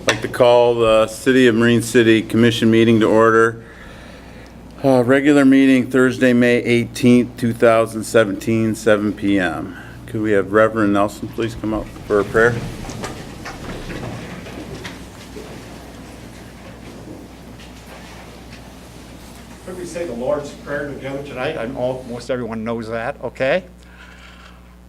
I'd like to call the City of Marine City Commission meeting to order. Regular meeting Thursday, May 18th, 2017, 7 p.m. Could we have Reverend Nelson please come up for a prayer? Could we say the Lord's Prayer together tonight? I know most everyone knows that, okay?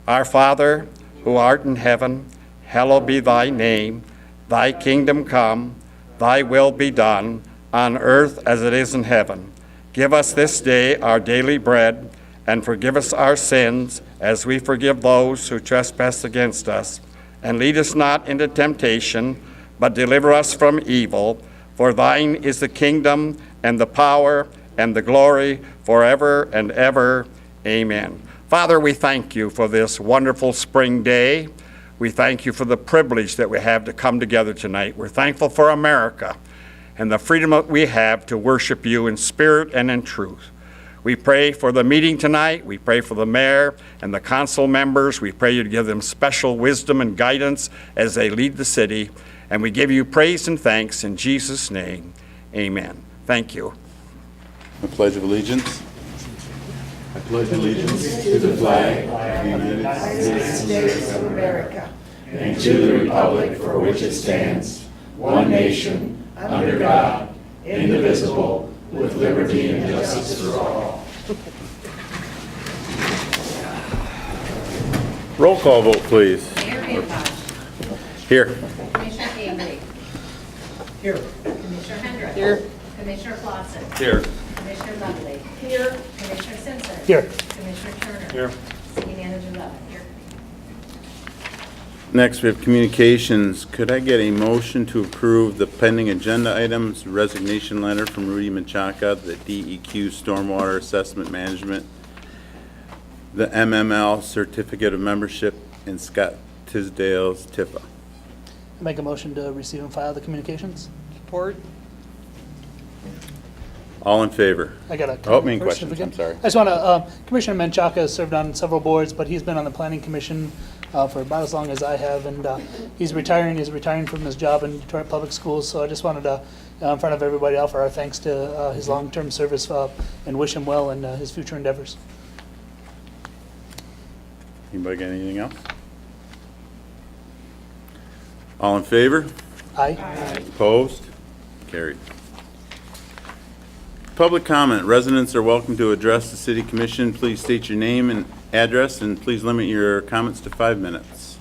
Our Father, who art in heaven, hallowed be thy name. Thy kingdom come, thy will be done, on earth as it is in heaven. Give us this day our daily bread, and forgive us our sins, as we forgive those who trespass against us. And lead us not into temptation, but deliver us from evil. For thine is the kingdom, and the power, and the glory, forever and ever. Amen. Father, we thank you for this wonderful spring day. We thank you for the privilege that we have to come together tonight. We're thankful for America and the freedom that we have to worship you in spirit and in truth. We pray for the meeting tonight. We pray for the mayor and the council members. We pray you to give them special wisdom and guidance as they lead the city. And we give you praise and thanks in Jesus' name. Amen. Thank you. The Pledge of Allegiance. I pledge allegiance to the flag of the United States of America and to the republic for which it stands, one nation, under God, indivisible, with liberty and justice for all. Roll call vote, please. Mayor Hancock. Here. Commissioner Avery. Here. Commissioner Hendrick. Here. Commissioner Clausen. Here. Commissioner Lovely. Here. Commissioner Simpson. Here. Commissioner Turner. Here. City Manager Lovett. Here. Next, we have communications. Could I get a motion to approve the pending agenda items, resignation letter from Rudy Menchaca, the DEQ Stormwater Assessment Management, the MML Certificate of Membership, and Scott Tisdale's TIFA? Make a motion to receive and file the communications. Support. All in favor? I got a Oh, comment main first, questions, if we can. I'm sorry. I just want to, Commissioner Menchaca has served on several boards, but he's been on the Planning Commission for about as long as I have, and he's retiring from his job in Detroit Public Schools, so I just wanted to, in front of everybody, offer our thanks to his long-term service and wish him well in his future endeavors. Anybody got anything else? All in favor? Aye. Opposed? Carried. Public comment. Residents are welcome to address the City Commission. Please state your name and address, and please limit your comments to 5 minutes.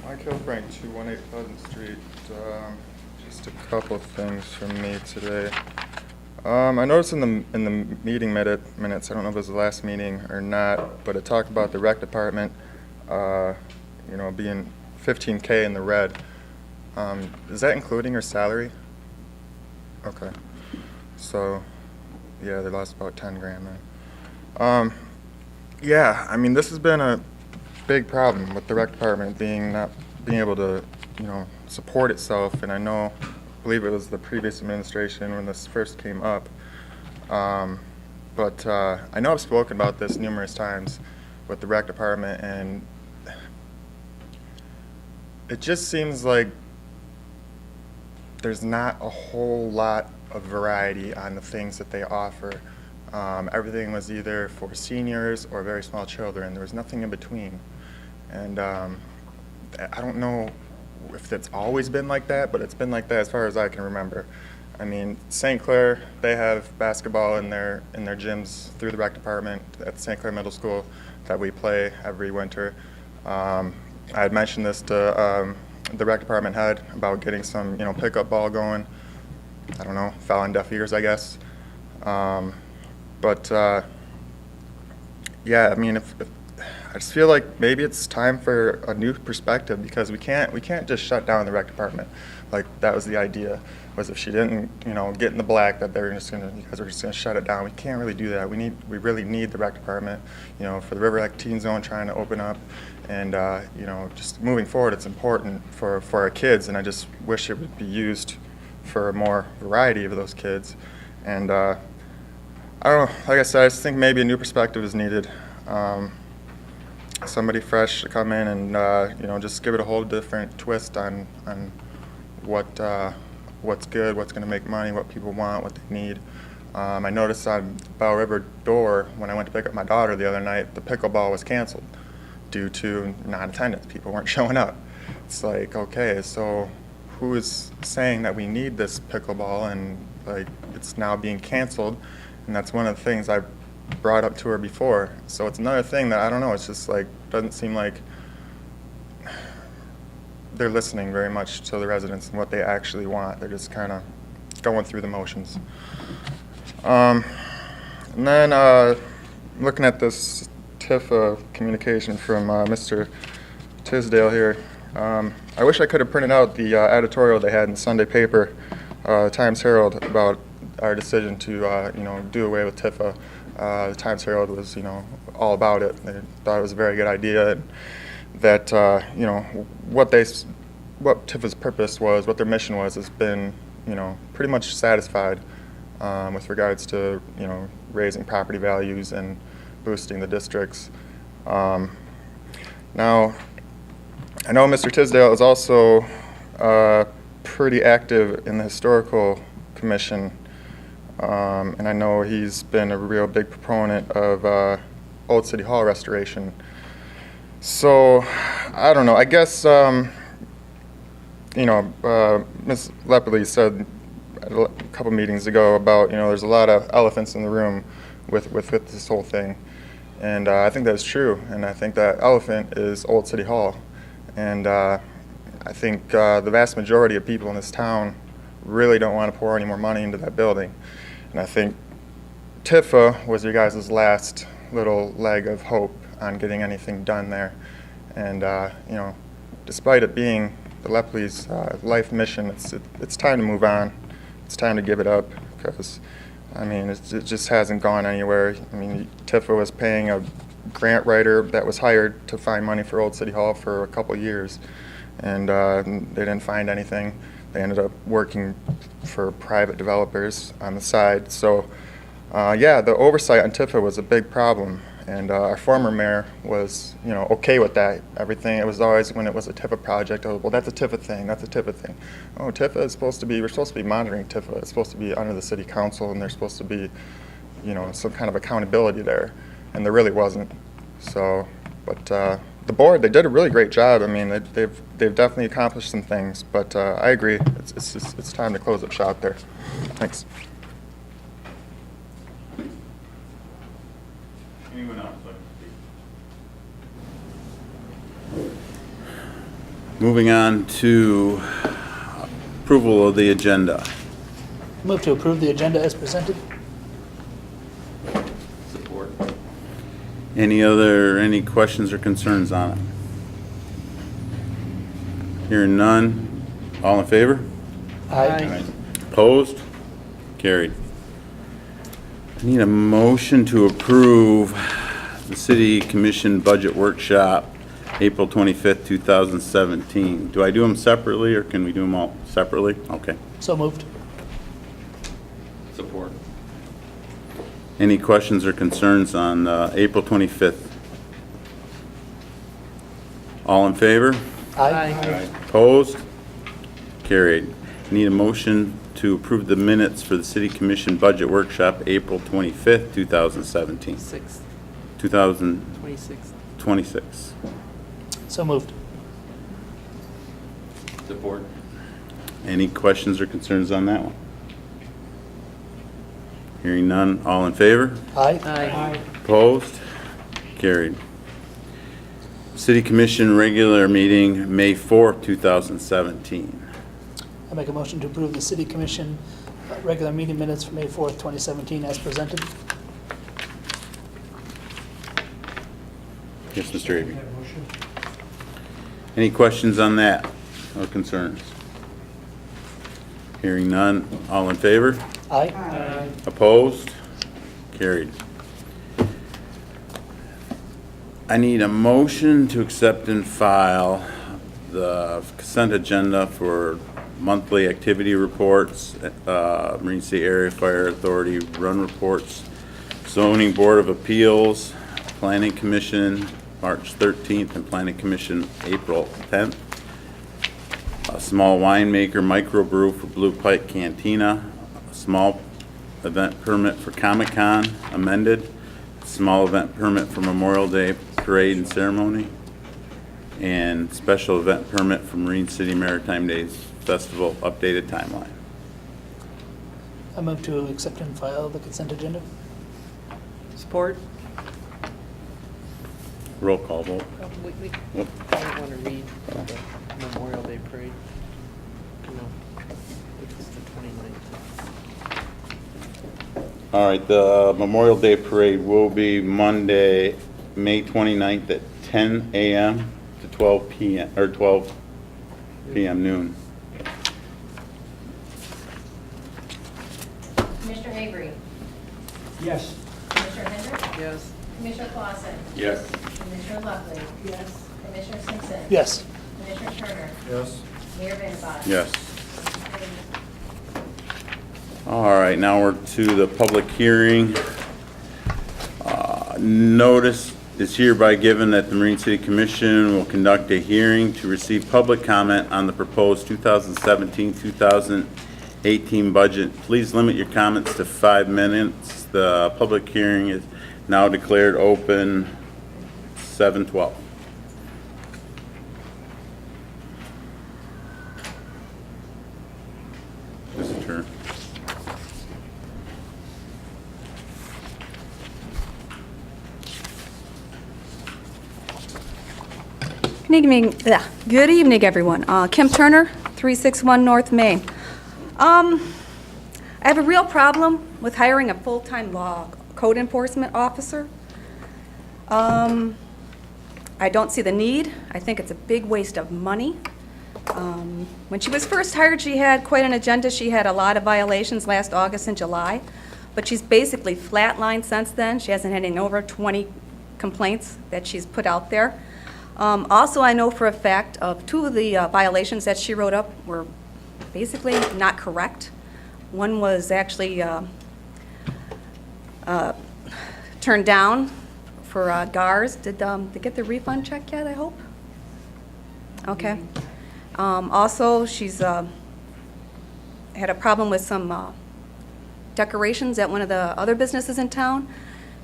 Michael Frank, 218 Pleasant Street. Just a couple things from me today. I noticed in the meeting minutes, I don't know if it was the last meeting or not, but it talked about the rec department, being $15K in the red. Is that including her salary? Okay. So, yeah, they lost about 10 grand then. Yeah, I mean, this has been a big problem with the rec department not being able to, support itself. And I believe it was the previous administration when this first came up. But I know I've spoken about this numerous times with the rec department, and it just seems like there's not a whole lot of variety on the things that they offer. Everything was either for seniors or very small children. There was nothing in between. And I don't know if it's always been like that, but it's been like that as far as I can remember. I mean, St. Clair, they have basketball in their gyms through the rec department at St. Clair Middle School that we play every winter. I had mentioned this to the rec department head about getting some, pickup ball going. I don't know, fell on deaf ears, I guess. But yeah, I mean, if I just feel like maybe it's time for a new perspective, because we can't just shut down the rec department. Like, that was the idea, was if she didn't, get in the black, that you guys are just gonna shut it down. We can't really do that. We really need the rec department, for the River Lake Teen Zone trying to open up, and just moving forward, it's important for our kids, and I just wish it would be used for more variety of those kids. And I don't know, like I said, I just think maybe a new perspective is needed. Somebody fresh to come in and just give it a whole different twist on what's good, what's going to make money, what people want, what they need. I noticed on Bow River door, when I went to pick up my daughter the other night, the pickleball was canceled due to non-attendance. People weren't showing up. It's like, okay, so who is saying that we need this pickleball, and like it's now being canceled? And that's one of the things I brought up to her before. So it's another thing that I don't know, it's just like doesn't seem like they're listening very much to the residents and what they actually want. They're just kind of going through the motions. And then looking at this TIFA communication from Mr. Tisdale here, I wish I could have printed out the editorial they had in the Sunday paper, Times Herald, about our decision to do away with TIFA. The Times Herald was all about it. They thought it was a very good idea, and that what TIFA's purpose was, what their mission was, has been pretty much satisfied with regards to raising property values and boosting the districts. Now, I know Mr. Tisdale is also pretty active in the historical commission, and I know he's been a real big proponent of Old City Hall restoration. So, I don't know, I guess, Ms. Lepperly said a couple meetings ago about, there's a lot of elephants in the room with this whole thing. And I think that's true, and I think that elephant is Old City Hall. And I think the vast majority of people in this town really don't want to pour any more money into that building. And I think TIFA was your guys' last little leg of hope on getting anything done there. And despite it being the Lepperly's life mission, it's time to move on. It's time to give it up, because it just hasn't gone anywhere. TIFA was paying a grant writer that was hired to find money for Old City Hall for a couple years, and they didn't find anything. They ended up working for private developers on the side. So, the oversight on TIFA was a big problem, and our former mayor was, okay with that. Everything, it was always, when it was a TIFA project, well, that's a TIFA thing, that's a TIFA thing. Oh, TIFA is supposed to be, we're supposed to be monitoring TIFA. It's supposed to be under the city council, and there's supposed to be, some kind of accountability there, and there really wasn't. So, but the board, they did a really great job. They've definitely accomplished some things, but I agree, it's time to close up shop there. Thanks. Anyone else like to speak? Moving on to approval of the agenda. Move to approve the agenda as presented. Support. Any questions or concerns on it? Hearing none, all in favor? Aye. Opposed? Carried. I need a motion to approve the City Commission Budget Workshop, April 25th, 2017. Do I do them separately, or can we do them all separately? Okay. So moved. Support. Any questions or concerns on April 25th? All in favor? Aye. Opposed? Carried. Need a motion to approve the minutes for the City Commission Budget Workshop, April 25th, 2017. 2026. So moved. Support. Any questions or concerns on that one? Hearing none, all in favor? Aye. Opposed? Carried. City Commission regular meeting, May 4th, 2017. I make a motion to approve the City Commission regular meeting minutes for May 4th, 2017 as presented. Yes, Mr. Avery. Any questions on that or concerns? Hearing none, all in favor? Aye. Opposed? Carried. I need a motion to accept and file the consent agenda for monthly activity reports, Marine City Area Fire Authority run reports, Zoning Board of Appeals, Planning Commission, March 13th, and Planning Commission, April 10th. A small winemaker microbrew for Blue Pike Cantina, a small event permit for Comic-Con amended, small event permit for Memorial Day Parade and Ceremony, and special event permit for Marine City Maritime Days Festival updated timeline. I move to accept and file the consent agenda. Support. Roll call vote. We Yep. probably want to read the Memorial Day Parade. No, it's the 29th. All right, the Memorial Day Parade will be Monday, May 29th at 10 a.m. to 12 p.m., or 12 p.m. noon. Commissioner Avery, Yes. Commissioner Hendrick, Yes. Commissioner Clausen, Yes. Commissioner Lockley. Yes. Commissioner Simpson. Yes. Commissioner Turner, Yes. Mayor Vandenbach. Yes. All right, now we're to the public hearing. Notice is hereby given that the Marine City Commission will conduct a hearing to receive public comment on the proposed 2017-2018 budget. Please limit your comments to 5 minutes. The public hearing is now declared open 7:12. Mr. Turner. Good evening, everyone. Kim Turner, 361 North Main. I have a real problem with hiring a full-time law code enforcement officer. I don't see the need. I think it's a big waste of money. When she was first hired, she had quite an agenda. She had a lot of violations last August and July, but she's basically flatlined since then. She hasn't had any over 20 complaints that she's put out there. Also, I know for a fact of 2 of the violations that she wrote up were basically not correct. One was actually turned down for GARS. Did they get the refund check yet, I hope? Okay. Also, she's had a problem with some decorations at one of the other businesses in town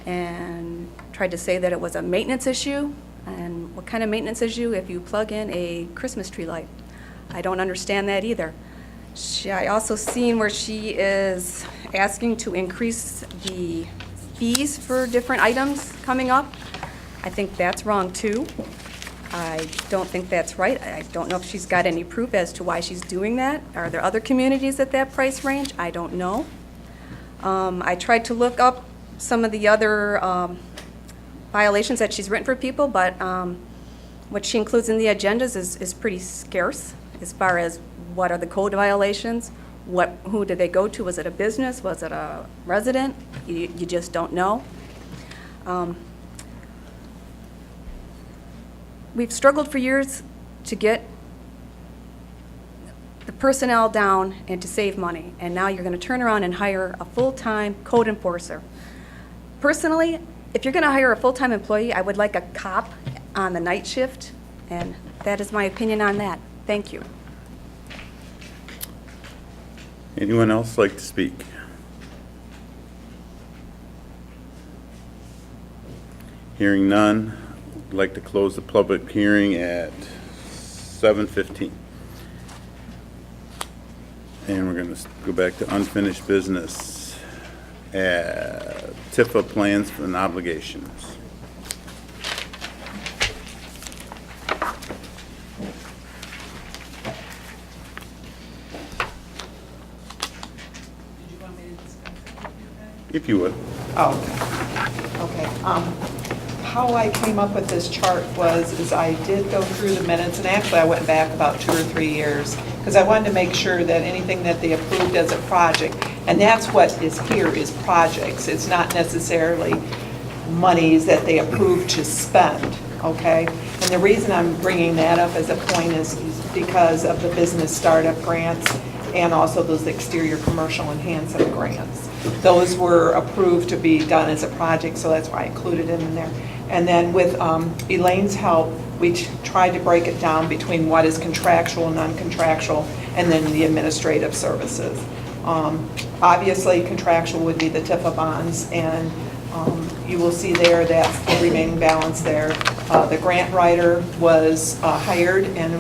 and tried to say that it was a maintenance issue. And what kind of maintenance issue if you plug in a Christmas tree light? I don't understand that either. I also seen where she is asking to increase the fees for different items coming up. I think that's wrong too. I don't think that's right. I don't know if she's got any proof as to why she's doing that. Are there other communities at that price range? I don't know. I tried to look up some of the other violations that she's written for people, but what she includes in the agendas is pretty scarce as far as what are the code violations, who did they go to, was it a business, was it a resident, you just don't know. We've struggled for years to get the personnel down and to save money, and now you're going to turn around and hire a full-time code enforcer. Personally, if you're going to hire a full-time employee, I would like a cop on the night shift, and that is my opinion on that. Thank you. Anyone else like to speak? Hearing none, I'd like to close the public hearing at 7:15. And we're going to go back to unfinished business. TIFA plans and obligations. want me to discuss it with you guys? If you would. Oh, okay. how I came up with this chart is I did go through the minutes, and actually I went back about 2 or 3 years, because I wanted to make sure that anything that they approved as a project, and that's what is here, is projects. It's not necessarily monies that they approved to spend, okay? And the reason I'm bringing that up as a point is because of the business startup grants and also those exterior commercial enhancement grants. Those were approved to be done as a project, so that's why I included it in there. And then with Elaine's help, we tried to break it down between what is contractual and non-contractual, and then the administrative services. Obviously, contractual would be the TIFA bonds, and you will see there that's the remaining balance there. The grant writer was hired and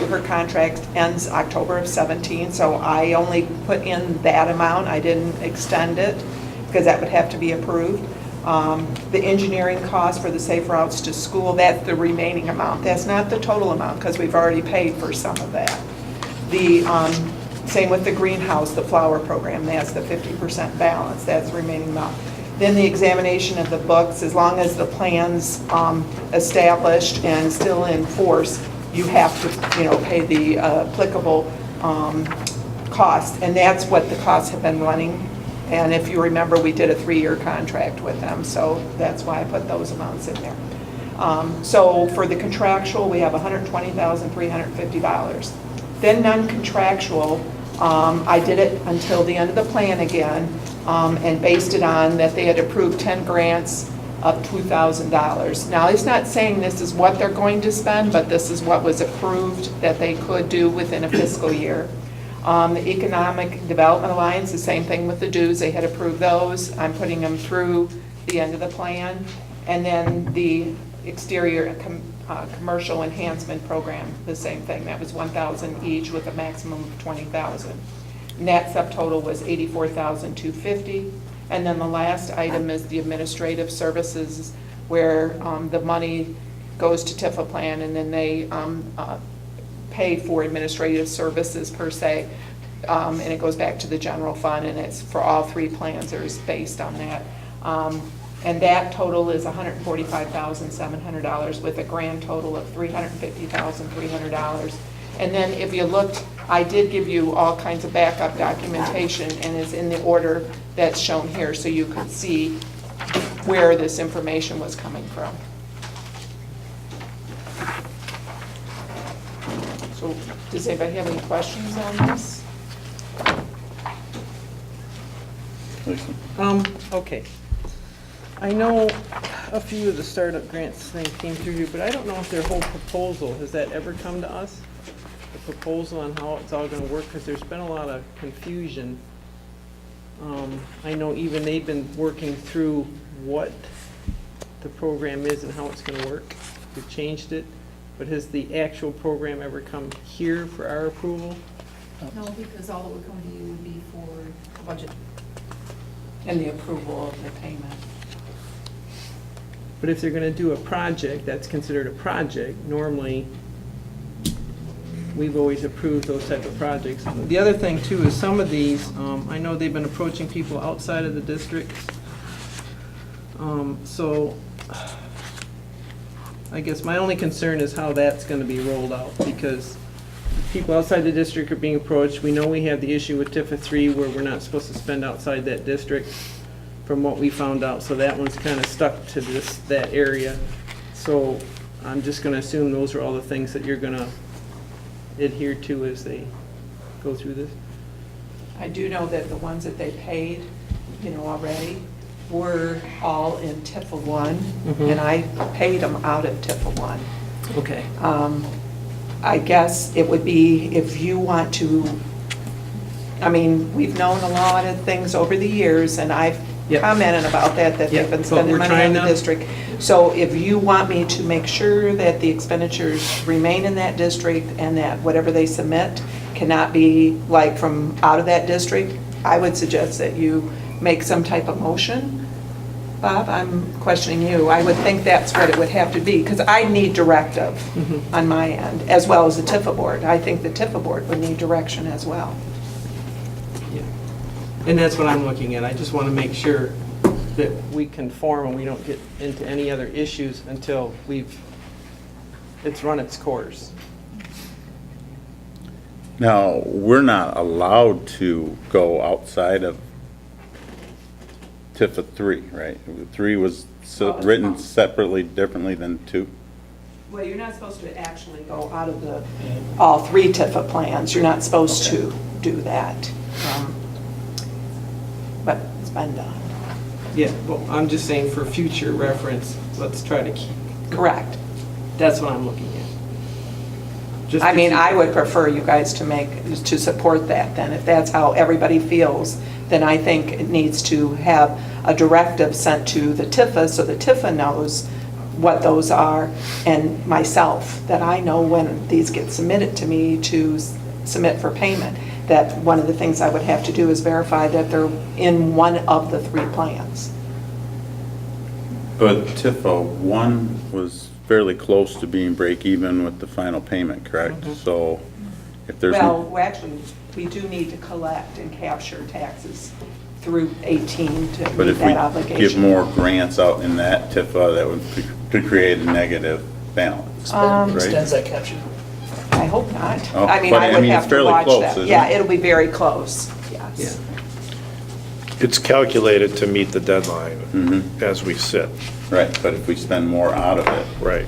her contract ends October of 17, so I only put in that amount. I didn't extend it because that would have to be approved. The engineering cost for the Safe Routes to School, that's the remaining amount. That's not the total amount because we've already paid for some of that. The same with the greenhouse, the flower program, that's the 50% balance, that's the remaining amount. Then the examination of the books, as long as the plan's established and still in force, you have to, pay the applicable cost, and that's what the costs have been running. And if you remember, we did a 3-year contract with them, so that's why I put those amounts in there. So for the contractual, we have $120,350. Then non-contractual, I did it until the end of the plan again, and based it on that they had approved 10 grants of $2,000. Now, it's not saying this is what they're going to spend, but this is what was approved that they could do within a fiscal year. The Economic Development Alliance, the same thing with the dues, they had approved those. I'm putting them through the end of the plan. And then the exterior commercial enhancement program, the same thing. That was $1,000 each with a maximum of $20,000. Net subtotal was $84,250. And then the last item is the administrative services, where the money goes to TIFA plan, and then they pay for administrative services per se, and it goes back to the general fund, and it's for all 3 plans are based on that. And that total is $145,700 with a grand total of $350,300. And then if you looked, I did give you all kinds of backup documentation, and it's in the order that's shown here, so you could see where this information was coming from. So does anybody have any questions on this? Lisa? Okay. I know a few of the startup grants things came through you, but I don't know if their whole proposal, has that ever come to us? The proposal on how it's all gonna work, because there's been a lot of confusion. I know even they've been working through what the program is and how it's gonna work. We've changed it, but has the actual program ever come here for our approval? No, because all that would come to you would be for the budget. And the approval of the payment. But if they're gonna do a project, that's considered a project, normally, we've always approved those type of projects. The other thing too is some of these, I know they've been approaching people outside of the district. So I guess my only concern is how that's gonna be rolled out, because people outside the district are being approached. We know we have the issue with TIFA 3 where we're not supposed to spend outside that district from what we found out, so that one's kind of stuck to that area. So I'm just gonna assume those are all the things that you're gonna adhere to as they go through this. I do know that the ones that they paid, already were all in TIFA 1, and I paid them out of TIFA 1. Okay. I guess it would be if you want to, we've known a lot of things over the years, and I've commented about that they've been spending money on the district. So if you want me to make sure that the expenditures remain in that district and that whatever they submit cannot be like from out of that district, I would suggest that you make some type of motion. Bob, I'm questioning you. I would think that's what it would have to be, because I need directive on my end, as well as the TIFA board. I think the TIFA board would need direction as well. Yeah. And that's what I'm looking at. I just want to make sure that we conform and we don't get into any other issues until it's run its course. Now, we're not allowed to go outside of TIFA 3, right? 3 was written separately, differently than 2? Well, you're not supposed to actually go out of all 3 TIFA plans. You're not supposed to do that. But it's been done. Yeah, well, I'm just saying for future reference, let's try to keep, Correct. that's what I'm looking at. Just I to mean, keep- I would prefer you guys to support that then. If that's how everybody feels, then I think it needs to have a directive sent to the TIFA so the TIFA knows what those are, and myself, that I know when these get submitted to me to submit for payment, that one of the things I would have to do is verify that they're in one of the 3 plans. But TIFA 1 was fairly close to being break even with the final payment, correct? So if there's, Well, actually, we do need to collect and capture taxes through 18 to but meet if we that obligation. give more grants out in that TIFA, that would could create a negative balance, right? Extends that capture. I hope not. Oh, I mean, but I I would mean, have it's to fairly watch close, that. isn't Yeah, it? it'll be very close, Yeah. yes. It's calculated to meet the deadline Mhm. as we sit. Right, but if we spend more out of it, Right.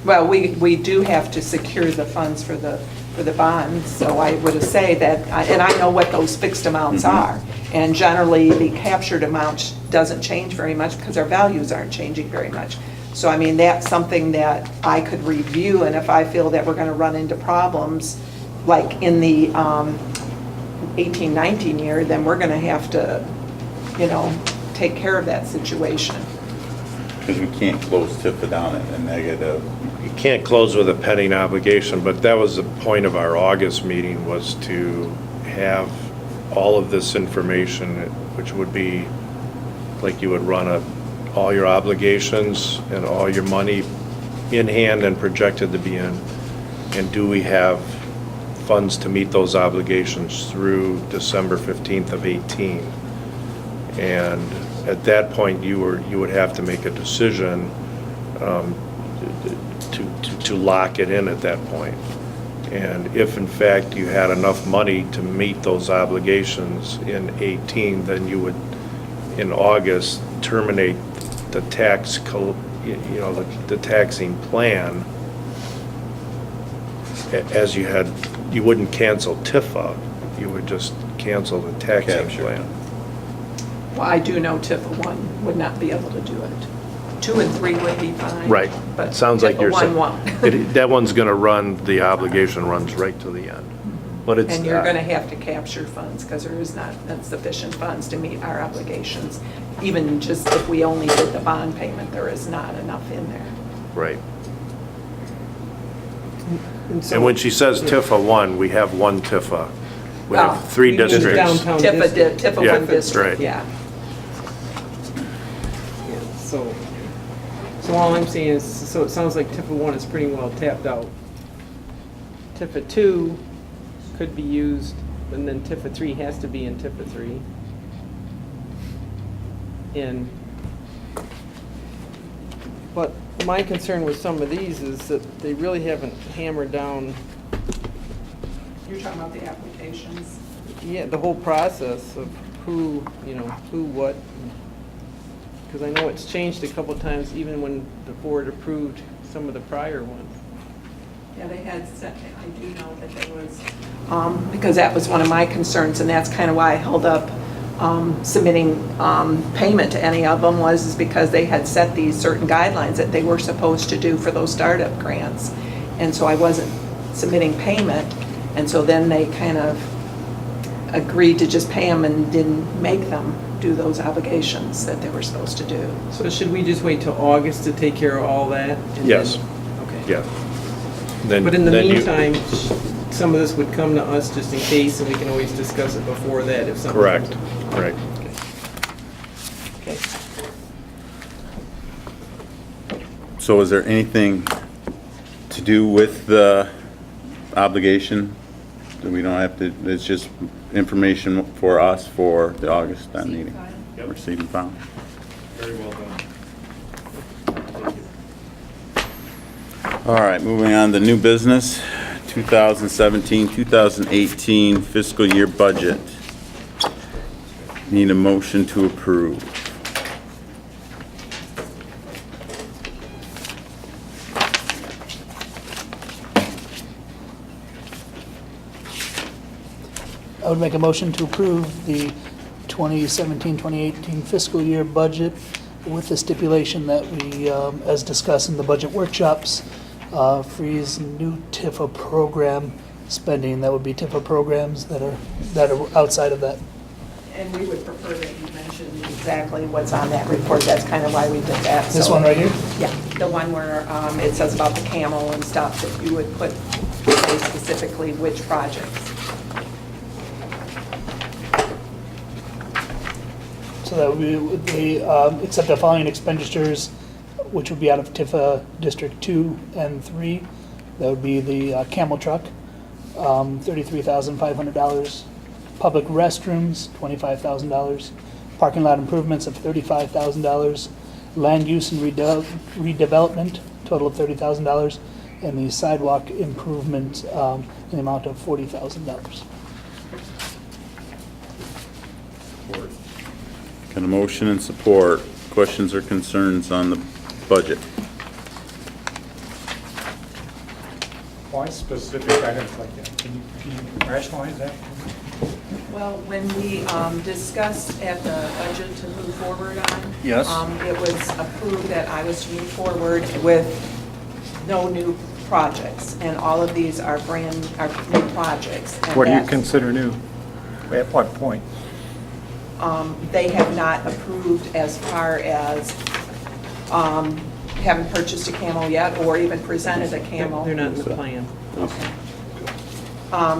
Well, we do have to secure the funds for the bonds, so I would say that, and I know what those fixed amounts are. And generally, the captured amount doesn't change very much because our values aren't changing very much. So, I mean, that's something that I could review, and if I feel that we're going to run into problems, like in the 18-19 year, then we're going to have to, take care of that situation. because we can't close TIFA down at a negative. You can't close with a pending obligation, but that was the point of our August meeting, was to have all of this information, which would be like you would run all your obligations and all your money in hand and projected to be in. And do we have funds to meet those obligations through December 15th of 18? And at that point, you would have to make a decision to lock it in at that point. And if in fact you had enough money to meet those obligations in 18, then you would, in August, terminate the the taxing plan as you wouldn't cancel TIFA, you would just cancel the taxing Capture. plan. Well, I do know TIFA 1 would not be able to do it. 2 and 3 would be fine. Right. But Sounds like TIFA you're 1 saying. won't. That one's gonna run, the obligation runs right to the end. But it's. And you're going to have to capture funds because there is not sufficient funds to meet our obligations. Even just if we only did the bond payment, there is not enough in there. Right. so- And when she says TIFA 1, we have one TIFA. We Well, have 3 we mean districts. downtown TIFA district. TIFA Yeah, 1 district, right. yeah. Yeah, so all I'm saying is, so it sounds like TIFA 1 is pretty well tapped out. TIFA 2 could be used, and then TIFA 3 has to be in TIFA 3. But my concern with some of these is that they really haven't hammered down, You're talking about the applications? the whole process of who, what. Because I know it's changed a couple times, even when the board approved some of the prior ones. Yeah, they had, I do know that there was, because that was one of my concerns, and that's kind of why I held up submitting payment to any of them, was because they had set these certain guidelines that they were supposed to do for those startup grants. And so I wasn't submitting payment, and so then they kind of agreed to just pay them and didn't make them do those obligations that they were supposed to do. So should we just wait till August to take care of all that? and Yes. then- Okay. Yeah. Then- But in the then you- meantime, some of this would come to us just in case, and we can always discuss it before that if something. Correct, right. Okay. So is there anything to do with the obligation? That we don't have to, it's just information for us for the August meeting? Received and filed. Very well done. All right, moving on to new business, 2017-2018 fiscal year budget. Need a motion to approve. I would make a motion to approve the 2017-2018 fiscal year budget with the stipulation that we, as discussed in the budget workshops, freeze new TIFA program spending. That would be TIFA programs that are outside of that. And we would prefer that you mention exactly what's on that report. That's kind of why we did that. This So- one right here? Yeah, the one where it says about the camel and stuff, that you would put, say specifically which projects. So that would be, except the following expenditures, which would be out of TIFA District 2 and 3. That would be the camel truck, $33,500. Public restrooms, $25,000. Parking lot improvements of $35,000. Land use and redevelopment, total of $30,000. And the sidewalk improvement in the amount of $40,000. Got a motion and support. Questions or concerns on the budget? Why specific items like that? Can you rationalize that? Well, when we discussed at the budget to move forward on. Yes. It was approved that I was to move forward with no new projects. And all of these are new projects. And What do you that's- consider new? At what point? They have not approved as far as, haven't purchased a camel yet or even presented a camel. They're not in the plan.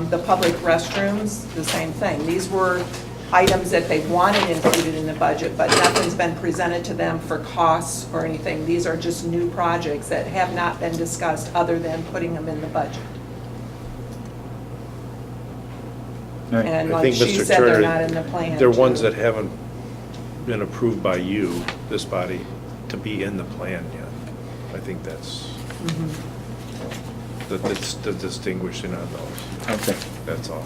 The public restrooms, the same thing. These were items that they wanted included in the budget, but nothing's been presented to them for costs or anything. These are just new projects that have not been discussed other than putting them in the budget. And I like think, she Mr. said, they're Turner, not in the plan. they're ones that haven't been approved by you, this body, to be in the plan yet. I think that's the distinguishing on those. Okay. That's all.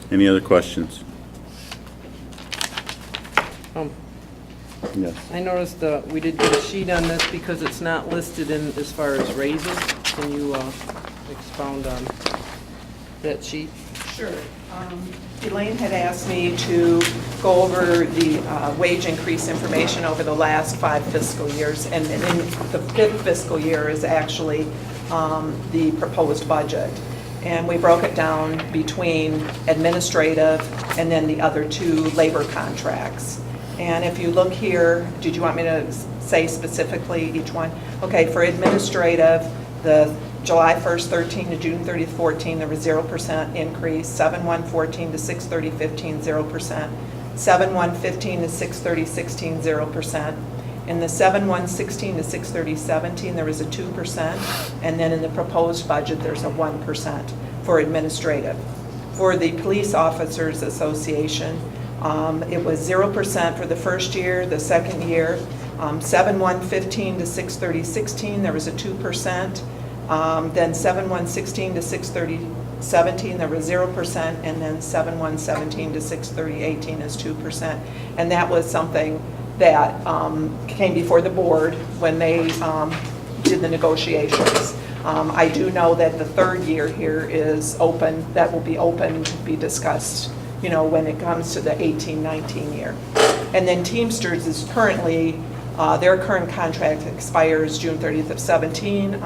Any other questions? Yes. I noticed we did get a sheet on this because it's not listed in as far as raises. Can you expound on that sheet? Sure. Elaine had asked me to go over the wage increase information over the last 5 fiscal years, and in the 5th fiscal year is actually the proposed budget. And we broke it down between administrative and then the other 2 labor contracts. And if you look here, did you want me to say specifically each one? Okay, for administrative, the July 1st, 13 to June 30th, 14, there was 0% increase. 7/1/14 to 6/30/15, 0%. 7/1/15 to 6/30/16, 0%. In the 7/1/16 to 6/30/17, there was a 2%. And then in the proposed budget, there's a 1% for administrative. For the Police Officers Association, it was 0% for the first year, the second year. 7/1/15 to 6/30/16, there was a 2%. Then 7/1/16 to 6/30/17, there was 0%, and then 7/1/17 to 6/30/18 is 2%. And that was something that came before the board when they did the negotiations. I do know that the third year here is open, that will be open to be discussed, you know, when it comes to the 18-19 year. And then Teamsters is currently, their current contract expires June 30th of 17.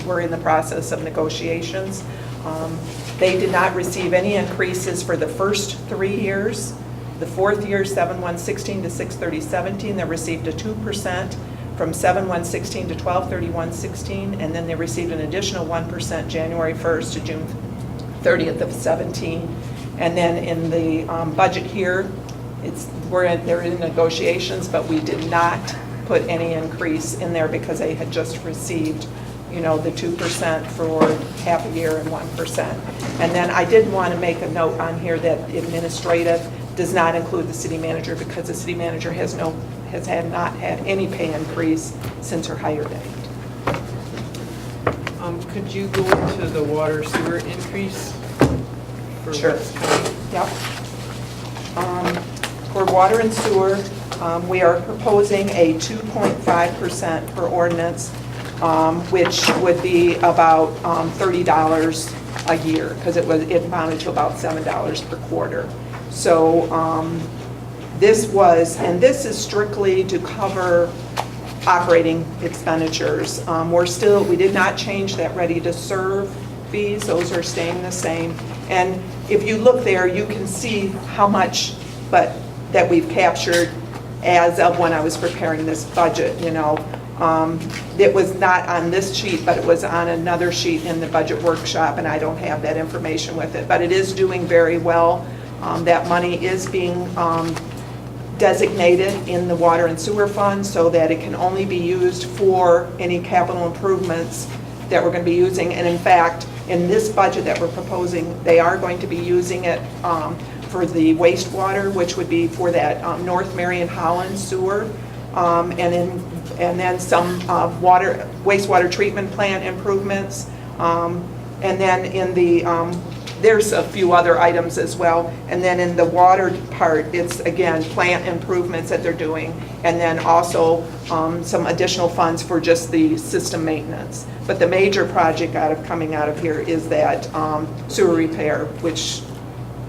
We're in the process of negotiations. They did not receive any increases for the first 3 years. The fourth year, 7/1/16 to 6/30/17, they received a 2% from 7/1/16 to 12/31/16, and then they received an additional 1% January 1st to June 30th of 17. And then in the budget here, they're in negotiations, but we did not put any increase in there because they had just received you know, the 2% for half a year and 1%. And then I did want to make a note on here that administrative does not include the city manager because the city manager has not had any pay increase since her hire date. Could you go to the water sewer increase? For Sure. what's coming? Yep. For water and sewer, we are proposing a 2.5% per ordinance, which would be about $30 a year, because it amounted to about $7 per quarter. So this is strictly to cover operating expenditures. We did not change that ready to serve fees, those are staying the same. And if you look there, you can see how much that we've captured as of when I was preparing this budget, you know. It was not on this sheet, but it was on another sheet in the budget workshop, and I don't have that information with it. But it is doing very well. That money is being designated in the water and sewer fund so that it can only be used for any capital improvements that we're going to be using. And in fact, in this budget that we're proposing, they are going to be using it for the wastewater, which would be for that North Marion Holland sewer, and then some wastewater treatment plant improvements, and then in the there's a few other items as well. And then in the water part, it's again plant improvements that they're doing, and then also some additional funds for just the system maintenance. But the major project coming out of here is that sewer repair, which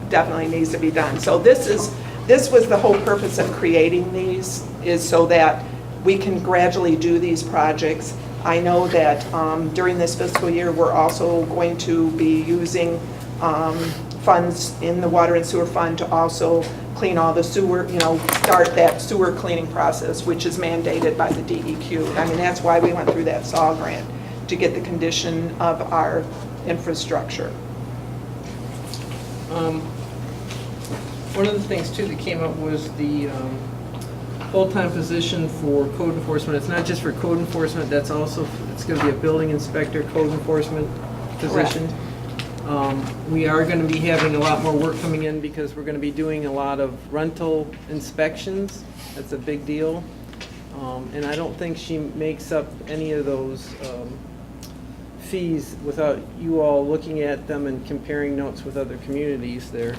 definitely needs to be done. So this was the whole purpose of creating these, is so that we can gradually do these projects. I know that during this fiscal year, we're also going to be using funds in the water and sewer fund to also clean all the sewer, you know, start that sewer cleaning process, which is mandated by the DEQ. I mean, that's why we went through that SAW grant, to get the condition of our infrastructure. One of the things too that came up was the full-time position for code enforcement. It's not just for code enforcement, it's going to be a building inspector, code enforcement position. We are going to be having a lot more work coming in because we're going to be doing a lot of rental inspections. That's a big deal. And I don't think she makes up any of those fees without you all looking at them and comparing notes with other communities there.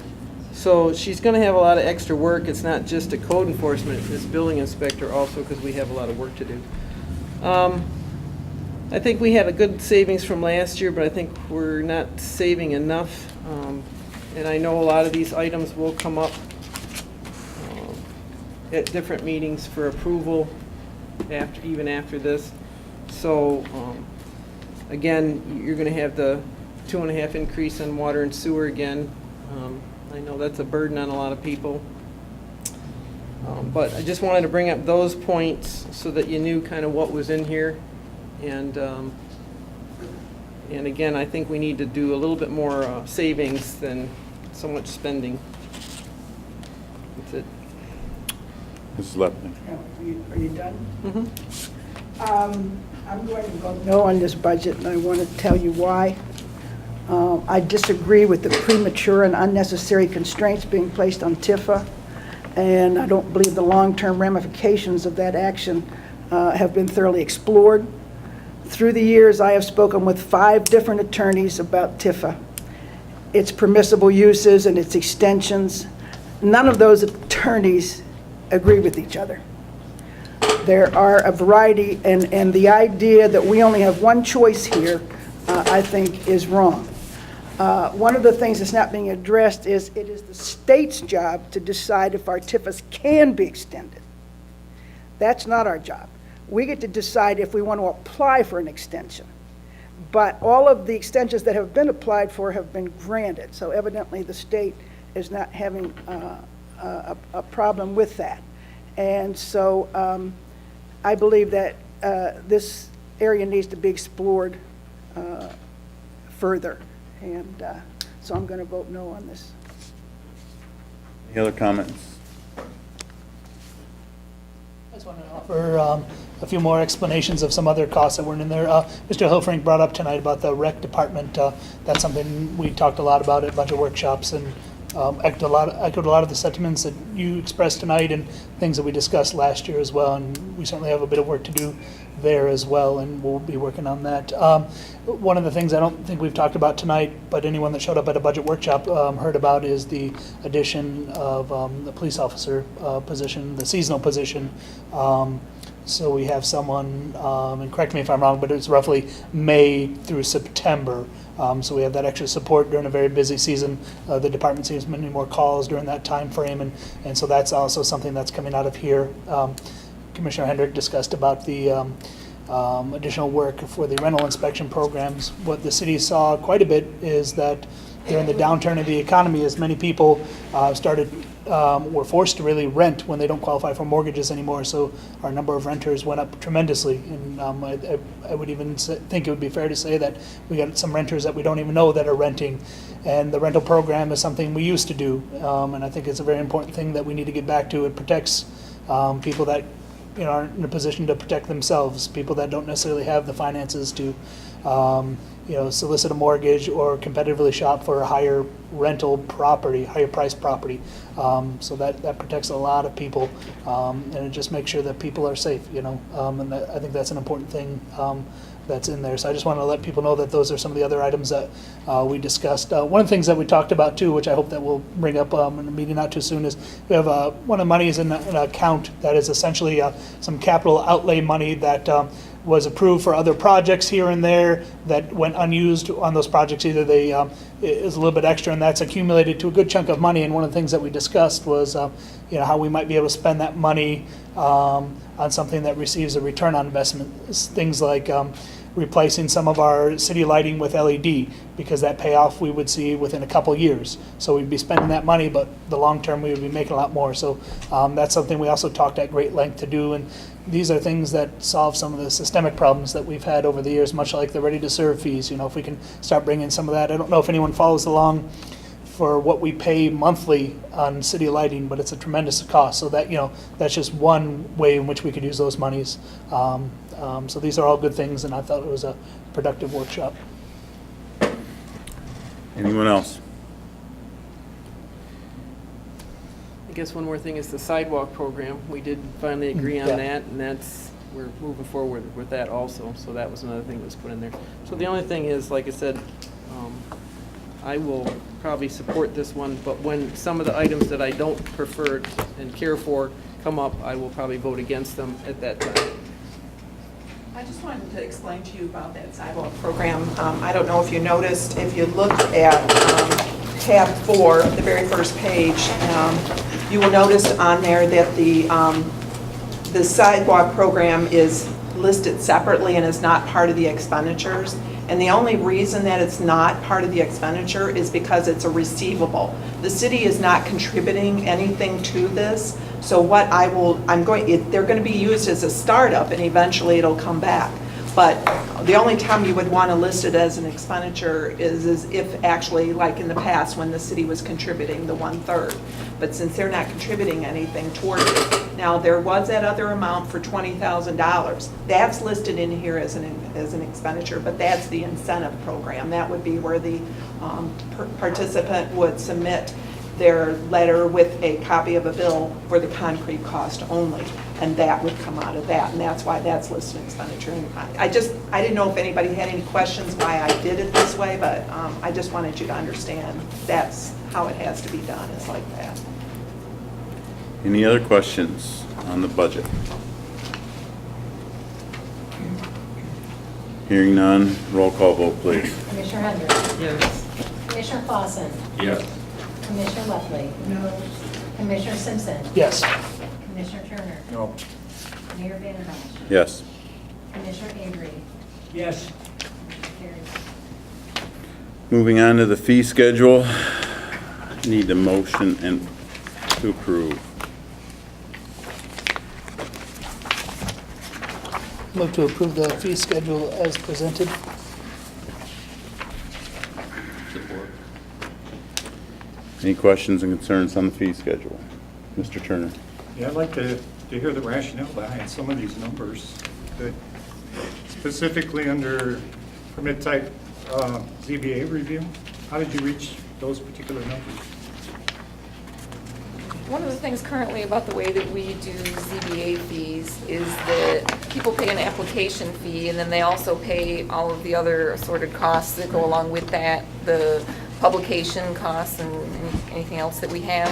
So she's going to have a lot of extra work. It's not just a code enforcement, it's building inspector also, because we have a lot of work to do. I think we had a good savings from last year, but I think we're not saving enough. And I know a lot of these items will come up at different meetings for approval even after this. So again, you're going to have the 2.5 increase on water and sewer again. I know that's a burden on a lot of people. But I just wanted to bring up those points so that you knew kind of what was in here. And again, I think we need to do a little bit more savings than so much spending. That's it. Mrs. Lepling. Are you done? Mm-hmm. I'm going to vote no on this budget, and I want to tell you why. I disagree with the premature and unnecessary constraints being placed on Tifa, and I don't believe the long-term ramifications of that action have been thoroughly explored. Through the years, I have spoken with 5 different attorneys about Tifa, its permissible uses and its extensions. None of those attorneys agree with each other. There are a variety, and the idea that we only have one choice here, I think, is wrong. One of the things that's not being addressed is it is the state's job to decide if our TIFAs can be extended. That's not our job. We get to decide if we want to apply for an extension. But all of the extensions that have been applied for have been granted, so evidently the state is not having a problem with that. And so I believe that this area needs to be explored further. And so I'm going to vote no on this. Any other comments? I just want to offer a few more explanations of some other costs that weren't in there. Mr. Hilfrink brought up tonight about the rec department. That's something we talked a lot about at a bunch of workshops, and echoed a lot of the sentiments that you expressed tonight and things that we discussed last year as well. And we certainly have a bit of work to do there as well, and we'll be working on that. One of the things I don't think we've talked about tonight, but anyone that showed up at a budget workshop heard about, is the addition of the police officer position, the seasonal position. So we have someone, and correct me if I'm wrong, but it's roughly May through September. So we have that extra support during a very busy season. The department sees many more calls during that time frame, and so that's also something that's coming out of here. Commissioner Hendrick discussed about the additional work for the rental inspection programs. What the city saw quite a bit is that during the downturn of the economy, as many people were forced to really rent when they don't qualify for mortgages anymore. So our number of renters went up tremendously. And I would even think it would be fair to say that we got some renters that we don't even know that are renting. And the rental program is something we used to do. And I think it's a very important thing that we need to get back to. It protects people that aren't in a position to protect themselves, people that don't necessarily have the finances to solicit a mortgage or competitively shop for a higher rental property, higher priced property. So that protects a lot of people, and it just makes sure that people are safe, and I think that's an important thing that's in there. So I just want to let people know that those are some of the other items that we discussed. One of the things that we talked about too, which I hope that we'll bring up in a meeting not too soon, is we have one of the money is in an account that is essentially some capital outlay money that was approved for other projects here and there that went unused on those projects. Either they is a little bit extra, and that's accumulated to a good chunk of money. And one of the things that we discussed was how we might be able to spend that money on something that receives a return on investment. Things like replacing some of our city lighting with LED, because that payoff we would see within a couple years. So we'd be spending that money, but the long term we would be making a lot more. So that's something we also talked at great length to do. And these are things that solve some of the systemic problems that we've had over the years, much like the ready-to-serve fees. If we can start bringing some of that. I don't know if anyone follows along for what we pay monthly on city lighting, but it's a tremendous cost. So that that's just one way in which we could use those monies. So these are all good things, and I thought it was a productive workshop. Anyone else? I guess one more thing is the sidewalk program. We did finally agree on Yeah. that, and we're moving forward with that also. So that was another thing that was put in there. So the only thing is, like I said, I will probably support this one, but when some of the items that I don't prefer and care for come up, I will probably vote against them at that time. I just wanted to explain to you about that sidewalk program. I don't know if you noticed, if you look at tab 4, the very first page, you will notice on there that the sidewalk program is listed separately and is not part of the expenditures. And the only reason that it's not part of the expenditure is because it's a receivable. The city is not contributing anything to this. So they're going to be used as a startup, and eventually it'll come back. But the only time you would want to list it as an expenditure is if actually, like in the past, when the city was contributing the 1/3. But since they're not contributing anything towards it, now there was that other amount for $20,000. That's listed in here as an expenditure, but that's the incentive program. That would be where the participant would submit their letter with a copy of a bill for the concrete cost only, and that would come out of that, and that's why that's listed expenditure. And I didn't know if anybody had any questions why I did it this way, but I just wanted you to understand that's how it has to be done, is like that. Any other questions on the budget? Hearing none, roll call vote, please. Commissioner Hendrick. Yes. Commissioner Clausen. Yes. Commissioner Leftley. No. Commissioner Simpson. Yes. Commissioner Turner. No. Mayor Van Bosch. Yes. Commissioner Avery. Yes. Motion carries. Moving on to the fee schedule. Need a motion and to approve. Move to approve the fee schedule as presented. Support. Any questions and concerns on the fee schedule? Mr. Turner? Yeah, I'd like to hear the rationale behind some of these numbers. Good. Specifically under permit type ZBA review, how did you reach those particular numbers? One of the things currently about the way that we do ZBA fees is that people pay an application fee, and then they also pay all of the other assorted costs that go along with that, the publication costs and anything else that we have.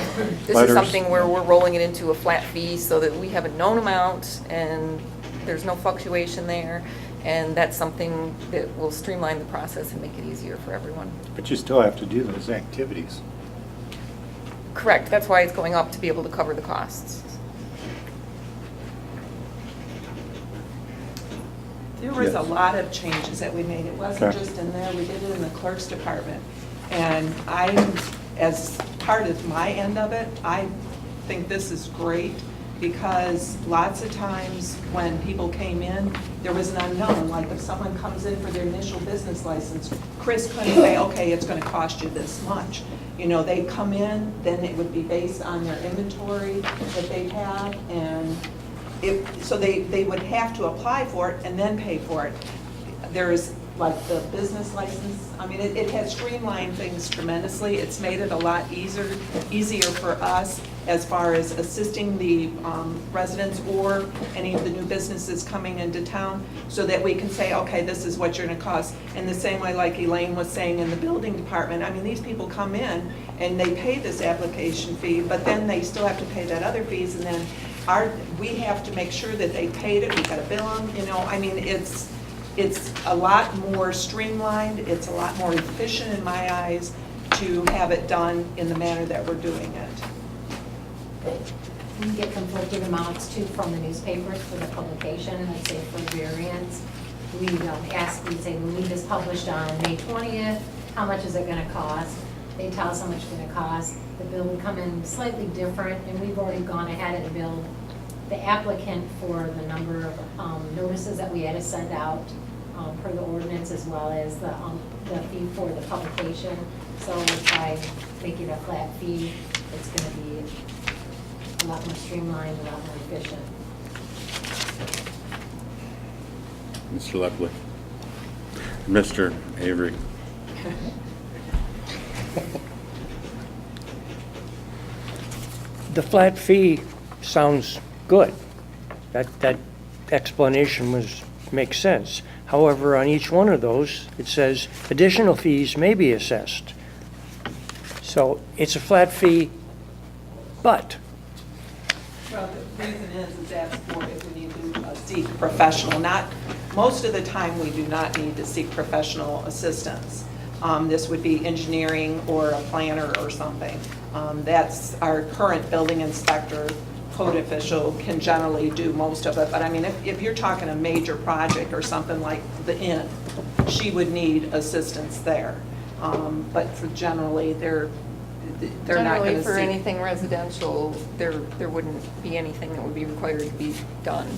This is something where we're rolling it into a flat fee so that we have a known amount and there's no fluctuation there. And that's something that will streamline the process and make it easier for everyone. But you still have to do those activities. Correct, that's why it's going up, to be able to cover the costs. There was a lot of changes that we made. It wasn't just in there, we did it in the clerk's department. And as part of my end of it, I think this is great, because lots of times when people came in, there was an unknown. Like if someone comes in for their initial business license, Chris couldn't say, okay, it's going to cost you this much. You know, they come in, then it would be based on their inventory that they have, and so they would have to apply for it and then pay for it. There's like the business license, I mean, it has streamlined things tremendously. It's made it a lot easier for us as far as assisting the residents or any of the new businesses coming into town, so that we can say, okay, this is what you're gonna cost. In the same way, like Elaine was saying in the building department, I mean, these people come in and they pay this application fee, but then they still have to pay that other fees, and then we have to make sure that they paid it, we gotta bill them, you know, I mean, it's a lot more streamlined, it's a lot more efficient in my eyes to have it done in the manner that we're doing it. We get conflicting amounts too from the newspapers for the publication, let's say for variants. We say, we need this published on May 20th, how much is it gonna cost? They tell us how much it's gonna cost. The bill would come in slightly different, and we've already gone ahead and billed the applicant for the number of notices that we had to send out per the ordinance, as well as the fee for the publication. So by making a flat fee, it's going to be a lot more streamlined, a lot more efficient. Mr. Lepley. Mr. Avery. The flat fee sounds good. That explanation makes sense. However, on each one of those, it says additional fees may be assessed. So it's a flat fee, but. Well, the reason is that's for if we need to seek professional. Most of the time, we do not need to seek professional assistance. This would be engineering or a planner or something. That's our current building inspector, code official can generally do most of it. But I mean, if you're talking a major project or something like the inn, she would need assistance there. But for generally, they're not going Generally, to for see. anything residential, there wouldn't be anything that would be required to be done.